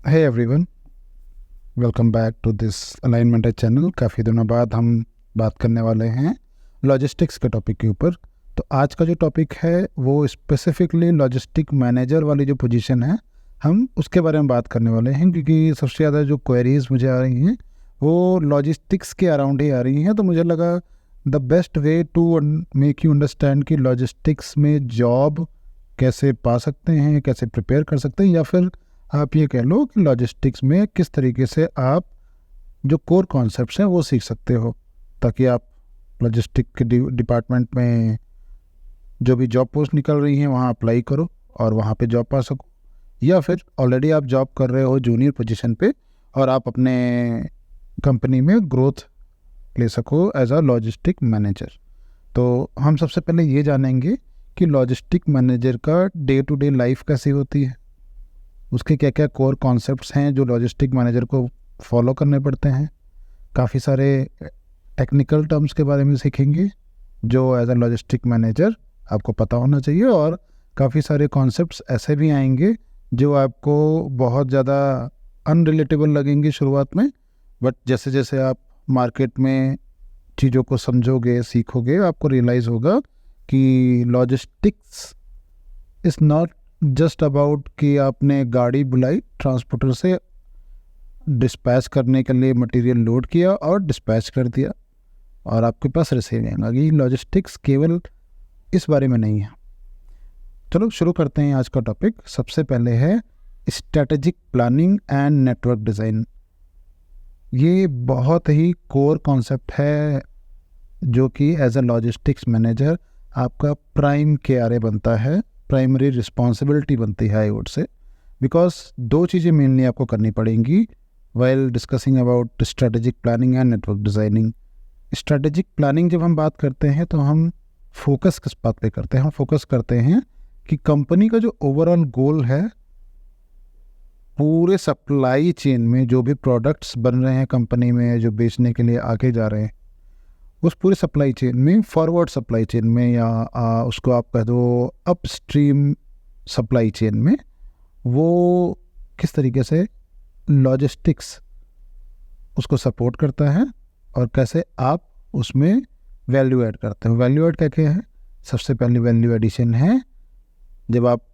Hey everyone, welcome back to this alignment channel. काफ़ी दिनों बाद हम बात करने वाले हैं लॉजिस्टिक्स के टॉपिक के ऊपर। तो आज का जो टॉपिक है वो स्पेसिफिकली लॉजिस्टिक मैनेजर वाली जो पोजीशन है, हम उसके बारे में बात करने वाले हैं, क्योंकि सबसे ज़्यादा जो क्वेरीज मुझे आ रही हैं वो लॉजिस्टिक्स के अराउंड ही आ रही हैं। तो मुझे लगा the best way to make you understand कि लॉजिस्टिक्स में जॉब कैसे पा सकते हैं, कैसे प्रिपेयर कर सकते हैं, या फिर आप ये कह लो कि लॉजिस्टिक्स में किस तरीके से आप जो कोर कॉन्सेप्ट्स हैं वो सीख सकते हो, ताकि आप लॉजिस्टिक के डिपार्टमेंट में जो भी जॉब पोस्ट निकल रही हैं वहाँ अप्लाई करो और वहाँ पे जॉब पा सको, या फिर ऑलरेडी आप जॉब कर रहे हो जूनियर पोजीशन पे और आप अपने कंपनी में ग्रोथ ले सको एज अ लॉजिस्टिक मैनेजर। तो हम सबसे पहले ये जानेंगे कि लॉजिस्टिक मैनेजर का डे टू डे लाइफ कैसी होती है, उसके क्या क्या कोर कॉन्सेप्ट्स हैं जो लॉजिस्टिक मैनेजर को फॉलो करने पड़ते हैं। काफ़ी सारे टेक्निकल टर्म्स के बारे में सीखेंगे जो एज अ लॉजिस्टिक मैनेजर आपको पता होना चाहिए, और काफ़ी सारे कॉन्सेप्ट्स ऐसे भी आएंगे जो आपको बहुत ज़्यादा अनरिलेटेबल लगेंगे शुरुआत में, बट जैसे जैसे आप मार्केट में चीज़ों को समझोगे, सीखोगे, आपको रियलाइज़ होगा कि logistics is not just about कि आपने गाड़ी बुलाई, ट्रांसपोर्टर से डिस्पैच करने के लिए मटेरियल लोड किया और डिस्पैच कर दिया और आपके पास रिसीविंग आ गई। लॉजिस्टिक्स केवल इस बारे में नहीं है। चलो शुरू करते हैं आज का टॉपिक। सबसे पहले है strategic planning and network design. ये बहुत ही कोर कॉन्सेप्ट है जो कि एज अ लॉजिस्टिक्स मैनेजर आपका प्राइम KRA बनता है, प्राइमरी रिस्पॉन्सिबिलिटी बनती है आई वुड से, बिकॉज दो चीज़ें मेनली आपको करनी पड़ेंगी while discussing about strategic planning and network designing. Strategic planning जब हम बात करते हैं तो हम फोकस किस बात पे करते हैं? हम फोकस करते हैं कि कंपनी का जो ओवरऑल गोल है, पूरे सप्लाई चेन में जो भी प्रोडक्ट्स बन रहे हैं कंपनी में, जो बेचने के लिए आगे जा रहे हैं, उस पूरे सप्लाई चेन में, फॉरवर्ड सप्लाई चेन में, या उसको आप कह दो अपस्ट्रीम सप्लाई चेन में, वो किस तरीके से लॉजिस्टिक्स उसको सपोर्ट करता है और कैसे आप उसमें वैल्यू ऐड करते हो। वैल्यू ऐड क्या है? सबसे पहली वैल्यू एडिशन है जब आप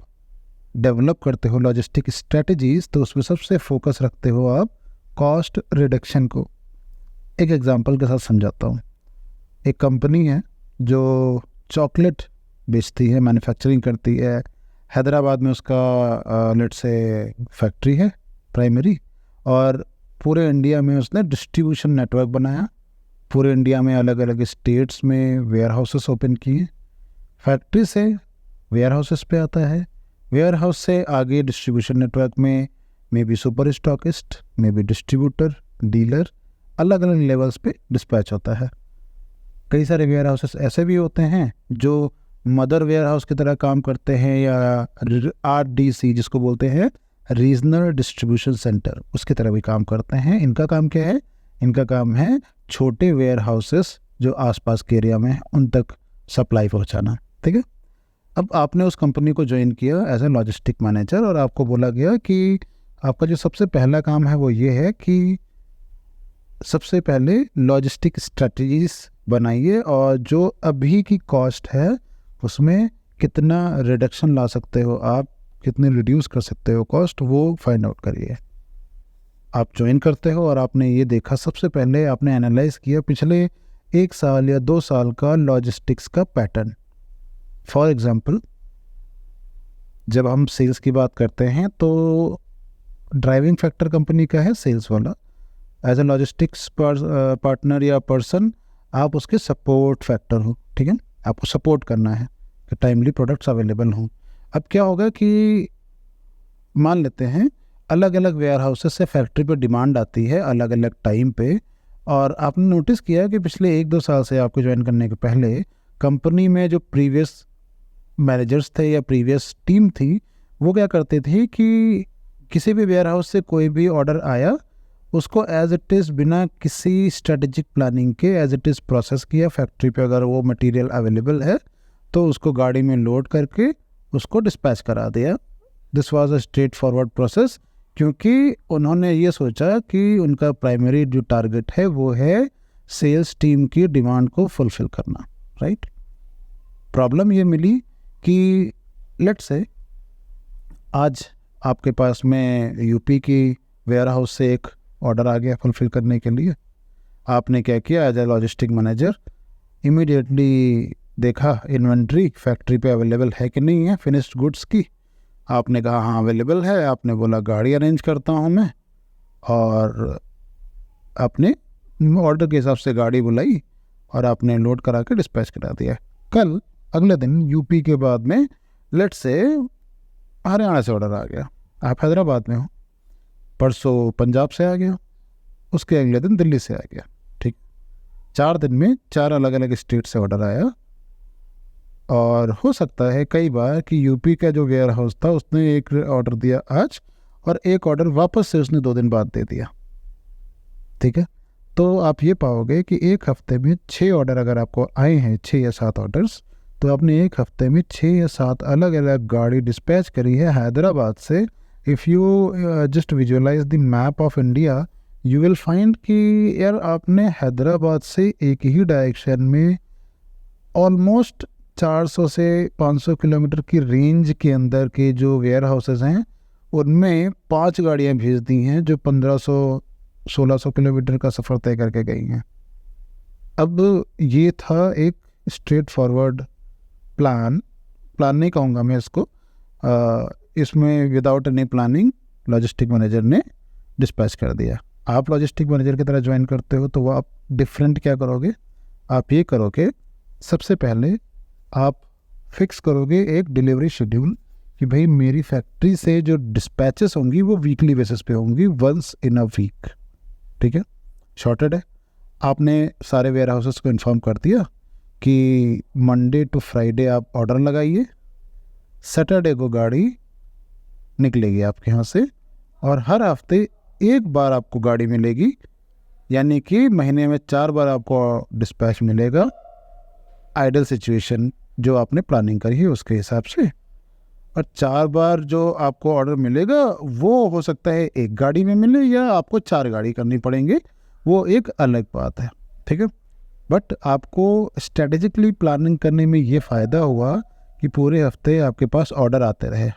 डेवलप करते हो लॉजिस्टिक स्ट्रेटजीज, तो उसमें सबसे फोकस रखते हो आप कॉस्ट रिडक्शन को। एक एग्जांपल के साथ समझाता हूँ। एक कंपनी है जो चॉकलेट बेचती है, मैन्युफैक्चरिंग करती है। हैदराबाद में उसका लेट से फैक्ट्री है प्राइमरी, और पूरे इंडिया में उसने डिस्ट्रीब्यूशन नेटवर्क बनाया। पूरे इंडिया में अलग अलग स्टेट्स में वेयर हाउसेस ओपन किए। फैक्ट्री से वेयर हाउसेस पे आता है, वेयर हाउस से आगे डिस्ट्रीब्यूशन नेटवर्क में may be super stockist, may be distributor, dealer, अलग अलग लेवल्स पे डिस्पैच होता है। कई सारे वेयर हाउसेस ऐसे भी होते हैं जो मदर वेयर हाउस की तरह काम करते हैं, या RDC जिसको बोलते हैं रीजनल डिस्ट्रीब्यूशन सेंटर, उसकी तरह भी काम करते हैं। इनका काम क्या है? इनका काम है छोटे वेयर हाउसेस जो आसपास के एरिया में हैं उन तक सप्लाई पहुंचाना। ठीक है। अब आपने उस कंपनी को ज्वाइन किया एज ए लॉजिस्टिक मैनेजर, और आपको बोला गया कि आपका जो सबसे पहला काम है वो ये है कि सबसे पहले लॉजिस्टिक स्ट्रेटजीज बनाइए, और जो अभी की कॉस्ट है उसमें कितना रिडक्शन ला सकते हो आप, कितने रिड्यूस कर सकते हो कॉस्ट, वो फाइंड आउट करिए। आप ज्वाइन करते हो और आपने ये देखा, सबसे पहले आपने एनालाइज किया पिछले 1 साल या 2 साल का लॉजिस्टिक्स का पैटर्न। फॉर एग्जांपल, जब हम सेल्स की बात करते हैं तो ड्राइविंग फैक्टर कंपनी का है सेल्स वाला। एज ए लॉजिस्टिक्स पार्टनर या पर्सन आप उसके सपोर्ट फैक्टर हो। ठीक है, आपको सपोर्ट करना है कि टाइमली प्रोडक्ट्स अवेलेबल हों। अब क्या होगा कि मान लेते हैं अलग अलग वेयर हाउसेस से फैक्ट्री पे डिमांड आती है अलग अलग टाइम पे, और आपने नोटिस किया कि पिछले 1-2 साल से आपको ज्वाइन करने के पहले कंपनी में जो प्रीवियस मैनेजर्स थे या प्रीवियस टीम थी, वो क्या करते थे कि किसी भी वेयर हाउस से कोई भी ऑर्डर आया, उसको एज इट इज़ बिना किसी स्ट्रेटेजिक प्लानिंग के एज इट इज़ प्रोसेस किया। फैक्ट्री पे अगर वो मटेरियल अवेलेबल है तो उसको गाड़ी में लोड करके उसको डिस्पैच करा दिया। This was a straight forward process क्योंकि उन्होंने ये सोचा कि उनका प्राइमरी जो टारगेट है वो है सेल्स टीम की डिमांड को फुलफिल करना, राइट। प्रॉब्लम ये मिली कि लेट्स से आज आपके पास में यूपी की वेयर हाउस से एक ऑर्डर आ गया फुलफिल करने के लिए। आपने क्या किया, as a logistic manager immediately देखा इन्वेंट्री फैक्ट्री पे अवेलेबल है कि नहीं है फिनिश्ड गुड्स की। आपने कहा हाँ अवेलेबल है। आपने बोला गाड़ी अरेंज करता हूँ मैं, और आपने ऑर्डर के हिसाब से गाड़ी बुलाई और आपने लोड करा के डिस्पैच करा दिया। कल अगले दिन यूपी के बाद में लेट्स से हरियाणा से ऑर्डर आ गया, आप हैदराबाद में हो, परसों पंजाब से आ गया, उसके अगले दिन दिल्ली से आ गया, ठीक। 4 दिन में 4 अलग अलग स्टेट से ऑर्डर आया। और हो सकता है कई बार कि यूपी का जो वेयर हाउस था उसने एक ऑर्डर दिया आज और एक ऑर्डर वापस से उसने 2 दिन बाद दे दिया, ठीक है। तो आप ये पाओगे कि एक हफ्ते में 6 ऑर्डर अगर आपको आए हैं, 6 या 7 ऑर्डर्स, तो आपने एक हफ्ते में 6 या 7 अलग अलग गाड़ी डिस्पैच करी है हैदराबाद से। If you just visualise the map of India, you will find कि यार आपने हैदराबाद से एक ही डायरेक्शन में ऑलमोस्ट 400 से 500 किलोमीटर की रेंज के अंदर के जो वेयर हाउसेस हैं उनमें 5 गाड़ियां भेज दी हैं जो 1500-1600 किलोमीटर का सफ़र तय करके गई हैं। अब ये था एक स्ट्रेट फॉरवर्ड प्लान नहीं कहूँगा मैं इसको, इसमें without any planning logistic manager ने डिस्पैच कर दिया। आप लॉजिस्टिक मैनेजर की तरह ज्वाइन करते हो तो वो आप डिफरेंट क्या करोगे, आप ये करोगे सबसे पहले आप फिक्स करोगे एक डिलीवरी शेड्यूल कि भाई मेरी फैक्ट्री से जो डिस्पैचेस होंगी वो वीकली बेसिस पे होंगी, वंस इन अ वीक, ठीक है। शॉर्टेड है। आपने सारे वेयर हाउसेस को इन्फॉर्म कर दिया कि मंडे टू फ्राइडे आप ऑर्डर लगाइए, सैटरडे को गाड़ी निकलेगी आपके यहाँ से, और हर हफ्ते एक बार आपको गाड़ी मिलेगी, यानी कि महीने में 4 बार आपको डिस्पैच मिलेगा। आइडल सिचुएशन जो आपने प्लानिंग करी है उसके हिसाब से, और 4 बार जो आपको ऑर्डर मिलेगा वो हो सकता है एक गाड़ी में मिले या आपको 4 गाड़ी करनी पड़ेंगे, वो एक अलग बात है, ठीक है। बट आपको स्ट्रेटेजिकली प्लानिंग करने में ये फ़ायदा हुआ कि पूरे हफ्ते आपके पास ऑर्डर आते रहे।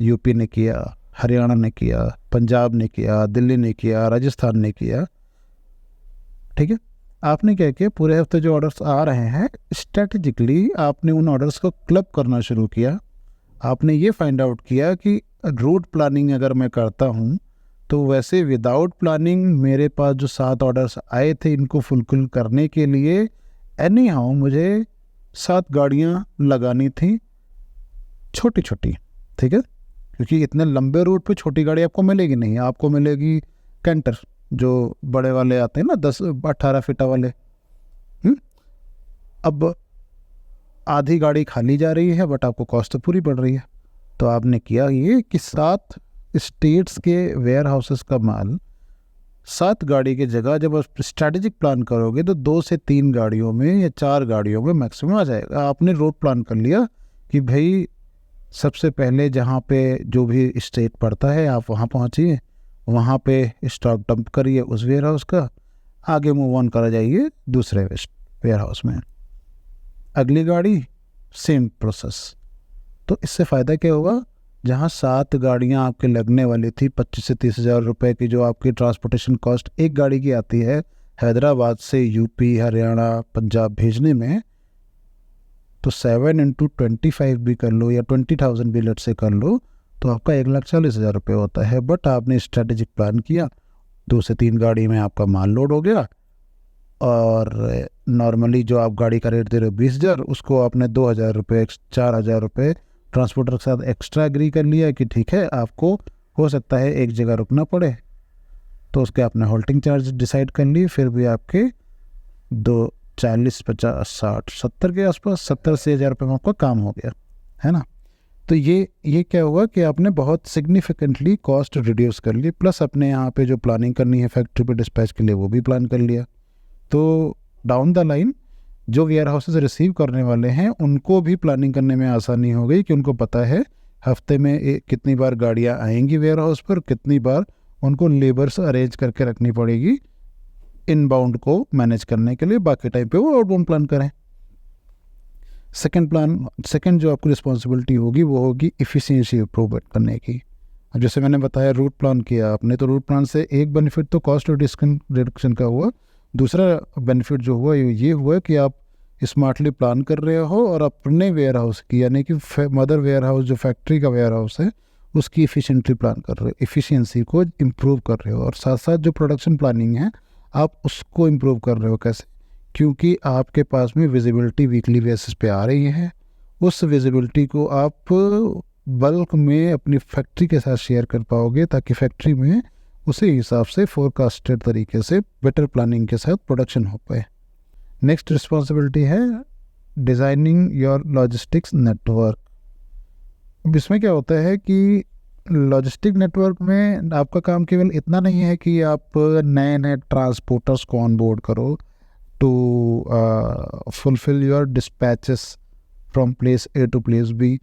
यूपी ने किया, हरियाणा ने किया, पंजाब ने किया, दिल्ली ने किया, राजस्थान ने किया, ठीक है। आपने क्या किया, पूरे हफ्ते जो ऑर्डर्स आ रहे हैं स्ट्रेटेजिकली आपने उन ऑर्डर्स को क्लब करना शुरू किया। आपने ये फाइंड आउट किया कि रूट प्लानिंग अगर मैं करता हूँ तो वैसे विदाउट प्लानिंग मेरे पास जो 7 ऑर्डर्स आए थे इनको फुलफिल करने के लिए एनी हाउ मुझे 7 गाड़ियाँ लगानी थी छोटी छोटी, ठीक है। क्योंकि इतने लंबे रूट पे छोटी गाड़ी आपको मिलेगी नहीं, आपको मिलेगी कैंटर जो बड़े वाले आते हैं ना 10-18 फीटा वाले। अब आधी गाड़ी खाली जा रही है बट आपको कॉस्ट तो पूरी पड़ रही है। तो आपने किया ये कि 7 स्टेट्स के वेयर हाउसेस का माल 7 गाड़ी की जगह जब आप स्ट्रैटेजिक प्लान करोगे तो 2 से 3 गाड़ियों में या 4 गाड़ियों में मैक्सिमम आ जाएगा। आपने रूट प्लान कर लिया कि भाई सबसे पहले जहाँ पे जो भी स्टेट पड़ता है आप वहाँ पहुँचिए, वहाँ पे स्टॉक डंप करिए उस वेयर हाउस का, आगे मूव ऑन करा जाइए दूसरे वेयर हाउस में, अगली गाड़ी सेम प्रोसेस। तो इससे फ़ायदा क्या होगा, जहाँ 7 गाड़ियाँ आपके लगने वाली थी 25 से 30 हज़ार रुपये की जो आपकी ट्रांसपोर्टेशन कॉस्ट एक गाड़ी की आती है हैदराबाद से यूपी, हरियाणा, पंजाब भेजने में, तो 7 × 25 भी कर लो या 20,000 भी लेट से कर लो तो आपका 1,40,000 रुपये होता है। बट आपने स्ट्रेटेजिक प्लान किया, 2 से 3 गाड़ी में आपका माल लोड हो गया, और नॉर्मली जो आप गाड़ी का रेट दे रहे हो 20,000 उसको आपने 2,000 रुपये 4,000 रुपये ट्रांसपोर्टर के साथ एक्स्ट्रा एग्री कर लिया कि ठीक है आपको हो सकता है एक जगह रुकना पड़े, तो उसके आपने होल्डिंग चार्ज डिसाइड कर ली। फिर भी आपके 40, 50, 60, 70 के आसपास 70 से 1,000 रुपये में आपका काम हो गया, है ना। तो ये क्या हुआ कि आपने बहुत सिग्निफिकेंटली कॉस्ट रिड्यूस कर ली, प्लस अपने यहाँ पे जो प्लानिंग करनी है फैक्ट्री पे डिस्पैच के लिए वो भी प्लान कर लिया। तो डाउन द लाइन जो वेयर हाउसेस रिसीव करने वाले हैं उनको भी प्लानिंग करने में आसानी हो गई कि उनको पता है हफ्ते में कितनी बार गाड़ियाँ आएंगी वेयर हाउस पर, कितनी बार उनको लेबर्स अरेंज करके रखनी पड़ेगी इनबाउंड को मैनेज करने के लिए, बाकी टाइम पे वो आउटबाउंड प्लान करें। सेकंड जो आपकी रिस्पॉन्सिबिलिटी होगी वो होगी इफ़िशिएंसी इम्प्रूव करने की। अब जैसे मैंने बताया रूट प्लान किया आपने, तो रूट प्लान से एक बेनिफिट तो कॉस्ट रिडक्शन का हुआ, दूसरा बेनिफिट जो हुआ ये हुआ कि आप स्मार्टली प्लान कर रहे हो और अपने वेयर हाउस की, यानी कि मदर वेयर हाउस जो फैक्ट्री का वेयर हाउस है उसकी इफ़िशिएंटली प्लान कर रहे हो, इफ़िशिएंसी को इम्प्रूव कर रहे हो, और साथ साथ जो प्रोडक्शन प्लानिंग है आप उसको इम्प्रूव कर रहे हो। कैसे? क्योंकि आपके पास में विजिबिलिटी वीकली बेसिस पे आ रही है, उस विजिबिलिटी को आप बल्क में अपनी फैक्ट्री के साथ शेयर कर पाओगे, ताकि फैक्ट्री में उसी हिसाब से फोरकास्टेड तरीके से बेटर प्लानिंग के साथ प्रोडक्शन हो पाए। नेक्स्ट रिस्पॉन्सिबिलिटी है डिज़ाइनिंग योर लॉजिस्टिक्स नेटवर्क। अब इसमें क्या होता है कि लॉजिस्टिक नेटवर्क में आपका काम केवल इतना नहीं है कि आप नए नए ट्रांसपोर्टर्स को ऑन बोर्ड करो to fulfil your dispatches from place A to place B.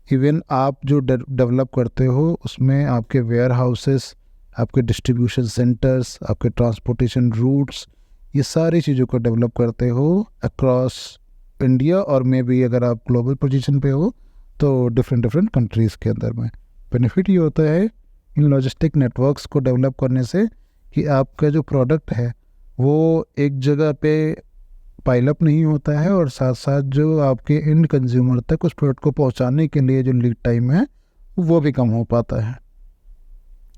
Even आप जो डेवलप करते हो उसमें आपके वेयर हाउसेस, आपके डिस्ट्रीब्यूशन सेंटर्स, आपके ट्रांसपोर्टेशन रूट्स, ये सारी चीज़ों को डेवलप करते हो अक्रॉस इंडिया, और मे बी अगर आप ग्लोबल पोजीशन पे हो तो डिफरेंट कंट्रीज़ के अंदर में। बेनिफिट ये होता है इन लॉजिस्टिक नेटवर्क्स को डेवलप करने से कि आपका जो प्रोडक्ट है वो एक जगह पे पाइलअप नहीं होता है, और साथ साथ जो आपके एंड कंज्यूमर तक उस प्रोडक्ट को पहुंचाने के लिए जो लीड टाइम है वो भी कम हो पाता है,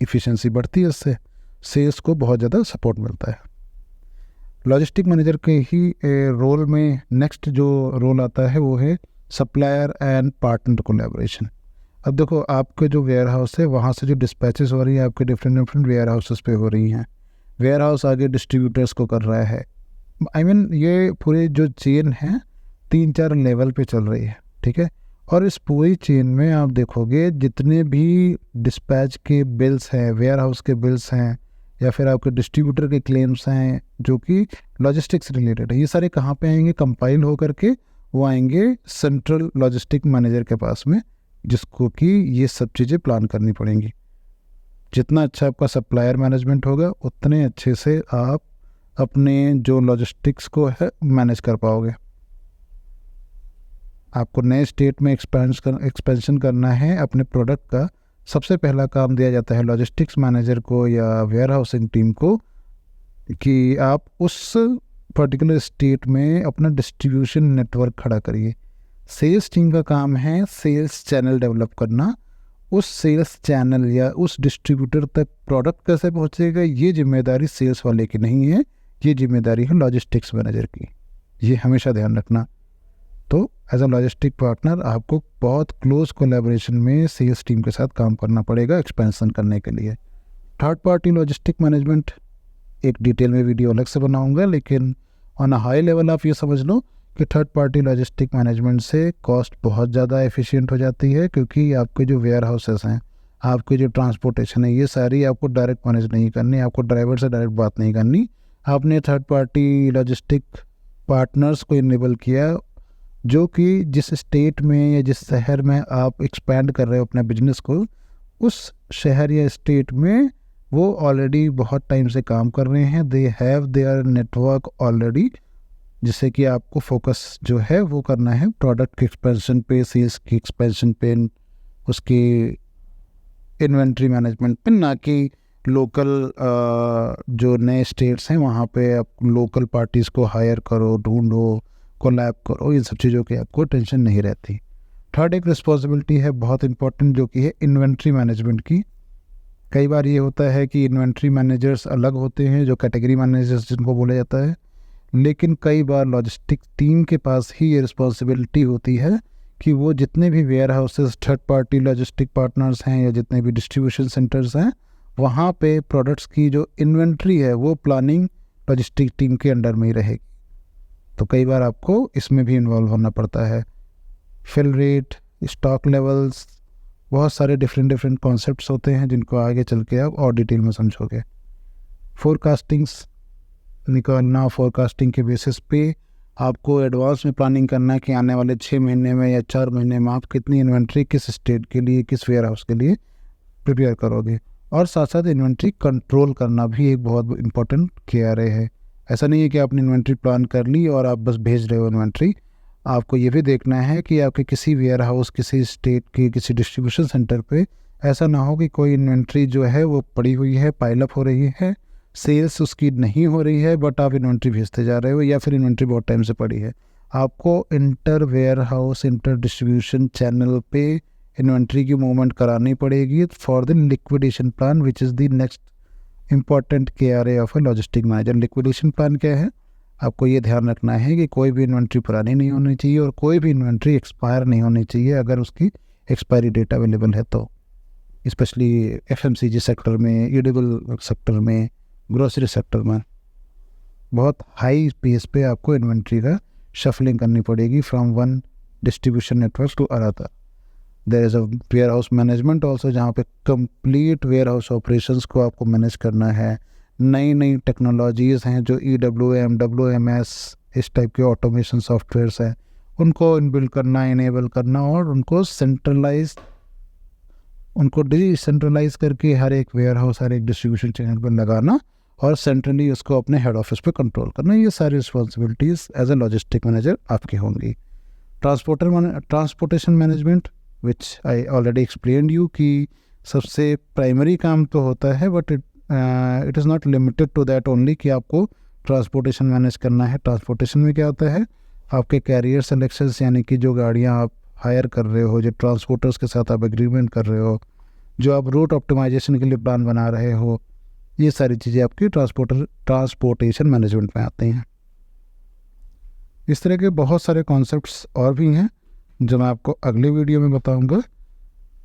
इफ़िशिएंसी बढ़ती है, इससे सेल्स को बहुत ज़्यादा सपोर्ट मिलता है। लॉजिस्टिक मैनेजर के ही रोल में नेक्स्ट जो रोल आता है वो है सप्लायर एंड पार्टनर कोलैबोरेशन। अब देखो आपके जो वेयर हाउस है वहाँ से जो डिस्पैचेस हो रही हैं आपके डिफरेंट वेयर हाउसेस पे हो रही हैं, वेयर हाउस आगे डिस्ट्रीब्यूटर्स को कर रहा है, ये पूरे जो चेन है 3-4 लेवल पे चल रही है, ठीक है। और इस पूरी चेन में आप देखोगे जितने भी डिस्पैच के बिल्स हैं, वेयर हाउस के बिल्स हैं, या फिर आपके डिस्ट्रीब्यूटर के क्लेम्स हैं जो कि लॉजिस्टिक्स रिलेटेड है, ये सारे कहाँ पे आएंगे? कंपाइल होकर के वो आएंगे सेंट्रल लॉजिस्टिक मैनेजर के पास में, जिसको कि ये सब चीज़ें प्लान करनी पड़ेंगी। जितना अच्छा आपका सप्लायर मैनेजमेंट होगा उतने अच्छे से आप अपने जो लॉजिस्टिक्स को है मैनेज कर पाओगे। आपको नए स्टेट में एक्सपेंशन करना है अपने प्रोडक्ट का, सबसे पहला काम दिया जाता है लॉजिस्टिक्स मैनेजर को या वेयर हाउसिंग टीम को कि आप उस पर्टिकुलर स्टेट में अपना डिस्ट्रीब्यूशन नेटवर्क खड़ा करिए। सेल्स टीम का काम है सेल्स चैनल डेवलप करना, उस सेल्स चैनल या उस डिस्ट्रीब्यूटर तक प्रोडक्ट कैसे पहुंचेगा ये जिम्मेदारी सेल्स वाले की नहीं है, ये जिम्मेदारी है लॉजिस्टिक्स मैनेजर की, ये हमेशा ध्यान रखना। तो एज अ लॉजिस्टिक पार्टनर आपको बहुत क्लोज कोलैबोरेशन में सेल्स टीम के साथ काम करना पड़ेगा एक्सपेंशन करने के लिए। थर्ड पार्टी लॉजिस्टिक मैनेजमेंट एक डिटेल में वीडियो अलग से बनाऊंगा, लेकिन ऑन अ हाई लेवल आप ये समझ लो कि थर्ड पार्टी लॉजिस्टिक मैनेजमेंट से कॉस्ट बहुत ज़्यादा एफिशिएंट हो जाती है, क्योंकि आपके जो वेयर हाउसेस हैं, आपके जो ट्रांसपोर्टेशन है, ये सारी आपको डायरेक्ट मैनेज नहीं करनी, आपको ड्राइवर से डायरेक्ट बात नहीं करनी। आपने थर्ड पार्टी लॉजिस्टिक पार्टनर्स को इनेबल किया जो कि जिस स्टेट में या जिस शहर में आप एक्सपैंड कर रहे हो अपने बिजनेस को, उस शहर या स्टेट में वो ऑलरेडी बहुत टाइम से काम कर रहे हैं, they have their network already, जिससे कि आपको फोकस जो है वो करना है प्रोडक्ट के एक्सपेंशन पे, सेल्स की एक्सपेंशन पे, उसकी इन्वेंट्री मैनेजमेंट पे, ना कि लोकल जो नए स्टेट्स हैं वहाँ पे आप लोकल पार्टीज़ को हायर करो, ढूंढो, कोलैब करो, इन सब चीज़ों की आपको टेंशन नहीं रहती। थर्ड एक रिस्पॉन्सिबिलिटी है बहुत इंपॉर्टेंट जो कि है इन्वेंट्री मैनेजमेंट की। कई बार ये होता है कि इन्वेंट्री मैनेजर्स अलग होते हैं जो कैटेगरी मैनेजर्स जिनको बोला जाता है, लेकिन कई बार लॉजिस्टिक टीम के पास ही ये रिस्पॉन्सिबिलिटी होती है कि वो जितने भी warehouses third party logistic partners हैं या जितने भी डिस्ट्रीब्यूशन सेंटर्स हैं वहाँ पे प्रोडक्ट्स की जो इन्वेंट्री है वो प्लानिंग लॉजिस्टिक टीम के अंडर में ही रहेगी। तो कई बार आपको इसमें भी इन्वॉल्व होना पड़ता है। फिल रेट, स्टॉक लेवल्स, बहुत सारे डिफरेंट कॉन्सेप्ट्स होते हैं जिनको आगे चल के आप और डिटेल में समझोगे। फोरकास्टिंग्स निकालना, फोरकास्टिंग के बेसिस पे आपको एडवांस में प्लानिंग करना है कि आने वाले 6 महीने में या 4 महीने में आप कितनी इन्वेंट्री किस स्टेट के लिए, किस वेयर हाउस के लिए प्रिपेयर करोगे। और साथ साथ इन्वेंट्री कंट्रोल करना भी एक बहुत इम्पोर्टेंट KRA है। ऐसा नहीं है कि आपने इन्वेंट्री प्लान कर ली और आप बस भेज रहे हो इन्वेंट्री। आपको ये भी देखना है कि आपके किसी वेयर हाउस, किसी स्टेट की किसी डिस्ट्रीब्यूशन सेंटर पे ऐसा ना हो कि कोई इन्वेंट्री जो है वो पड़ी हुई है, पाइल अप हो रही है, सेल्स उसकी नहीं हो रही है, बट आप इन्वेंट्री भेजते जा रहे हो, या फिर इन्वेंट्री बहुत टाइम से पड़ी है। आपको inter warehouse, inter distribution channel पे इन्वेंट्री की मूवमेंट करानी पड़ेगी for the liquidation plan, which is the next important KRA of a logistic manager. Liquidation plan क्या है? आपको ये ध्यान रखना है कि कोई भी इन्वेंट्री पुरानी नहीं होनी चाहिए और कोई भी इन्वेंट्री एक्सपायर नहीं होनी चाहिए अगर उसकी एक्सपायरी डेट अवेलेबल है तो, स्पेशली FMCG सेक्टर में, ईडेबल सेक्टर में, ग्रोसरी सेक्टर में बहुत हाई पेस पे आपको इन्वेंट्री का शफलिंग करनी पड़ेगी from one distribution network to another. There is a warehouse management also, जहाँ पे कंप्लीट वेयर हाउस ऑपरेशंस को आपको मैनेज करना है। नई नई टेक्नोलॉजीज़ हैं जो EWM, WMS इस टाइप के ऑटोमेशन सॉफ्टवेयर्स हैं, उनको इनबिल्ड करना, इनेबल करना और उनको डिसेंट्रलाइज करके हर एक वेयर हाउस, हर एक डिस्ट्रीब्यूशन चैनल पर लगाना और सेंट्रली उसको अपने हेड ऑफिस पे कंट्रोल करना। ये सारी responsibilities as a logistic manager आपकी होंगी। Transportation management, which I already explained you, कि सबसे प्राइमरी काम तो होता है, but it is not limited to that only कि आपको ट्रांसपोर्टेशन मैनेज करना है। ट्रांसपोर्टेशन में क्या होता है? आपके कैरियर सिलेक्शंस, यानी कि जो गाड़ियाँ आप हायर कर रहे हो, जो ट्रांसपोर्टर्स के साथ आप एग्रीमेंट कर रहे हो, जो आप रूट ऑप्टिमाइजेशन के लिए प्लान बना रहे हो, ये सारी चीज़ें आपकी ट्रांसपोर्टेशन मैनेजमेंट में आती हैं। इस तरह के बहुत सारे कॉन्सेप्ट्स और भी हैं जो मैं आपको अगले वीडियो में बताऊंगा।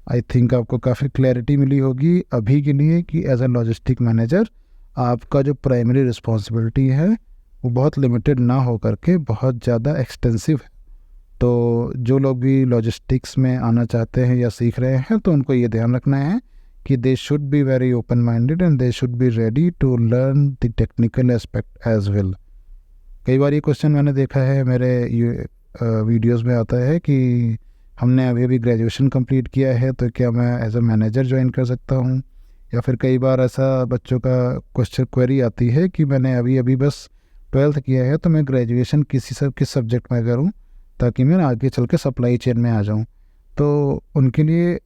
आई थिंक आपको काफ़ी क्लैरिटी मिली होगी अभी के लिए कि एज ए लॉजिस्टिक मैनेजर आपका जो प्राइमरी रिस्पॉन्सिबिलिटी है वो बहुत लिमिटेड ना हो करके बहुत ज़्यादा एक्सटेंसिव है। तो जो लोग भी लॉजिस्टिक्स में आना चाहते हैं या सीख रहे हैं तो उनको ये ध्यान रखना है कि they should be very open minded and they should be ready to learn the technical aspect as well. कई बार ये क्वेश्चन मैंने देखा है, मेरे वीडियोस में आता है कि हमने अभी अभी ग्रेजुएशन कंप्लीट किया है तो क्या मैं एज ए मैनेजर ज्वाइन कर सकता हूँ, या फिर कई बार ऐसा बच्चों का क्वेरी आती है कि मैंने अभी अभी बस 12th किया है तो मैं ग्रेजुएशन किस सब्जेक्ट में करूँ ताकि मैं आगे चल के सप्लाई चेन में आ जाऊँ। तो उनके लिए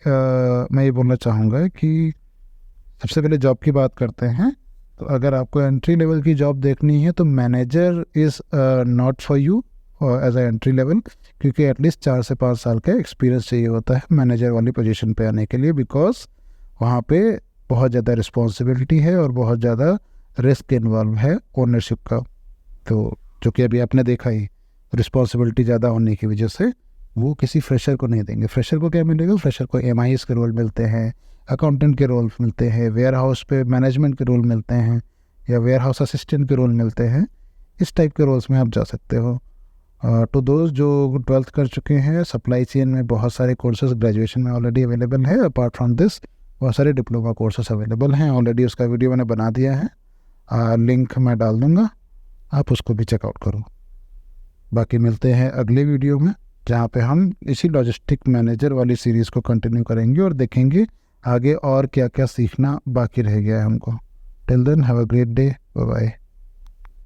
मैं ये बोलना चाहूँगा कि सबसे पहले जॉब की बात करते हैं। तो अगर आपको एंट्री लेवल की जॉब देखनी है तो manager is not for you as a entry level, क्योंकि एटलीस्ट 4 से 5 साल का एक्सपीरियंस चाहिए होता है मैनेजर वाली पोजीशन पे आने के लिए, बिकॉज वहाँ पे बहुत ज़्यादा रिस्पॉन्सिबिलिटी है और बहुत ज़्यादा रिस्क इन्वॉल्व है ओनरशिप का। तो जो कि अभी आपने देखा ही, रिस्पॉन्सिबिलिटी ज़्यादा होने की वजह से वो किसी फ्रेशर को नहीं देंगे। फ्रेशर को क्या मिलेगा? फ्रेशर को MIS के रोल मिलते हैं, अकाउंटेंट के रोल मिलते हैं, वेयर हाउस पे मैनेजमेंट के रोल मिलते हैं, या वेयर हाउस असिस्टेंट के रोल मिलते हैं। इस टाइप के रोल्स में आप जा सकते हो। तो दोस्त जो 12th कर चुके हैं, सप्लाई चेन में बहुत सारे कोर्सेज ग्रेजुएशन में ऑलरेडी अवेलेबल है। अपार्ट फ्रॉम दिस बहुत सारे डिप्लोमा कोर्सेज अवेलेबल हैं ऑलरेडी, उसका वीडियो मैंने बना दिया है, लिंक मैं डाल दूँगा, आप उसको भी चेकआउट करो। बाकी मिलते हैं अगले वीडियो में जहाँ पे हम इसी लॉजिस्टिक मैनेजर वाली सीरीज़ को कंटिन्यू करेंगे और देखेंगे आगे और क्या क्या सीखना बाकी रह गया है हमको। Till then have a great day, bye bye.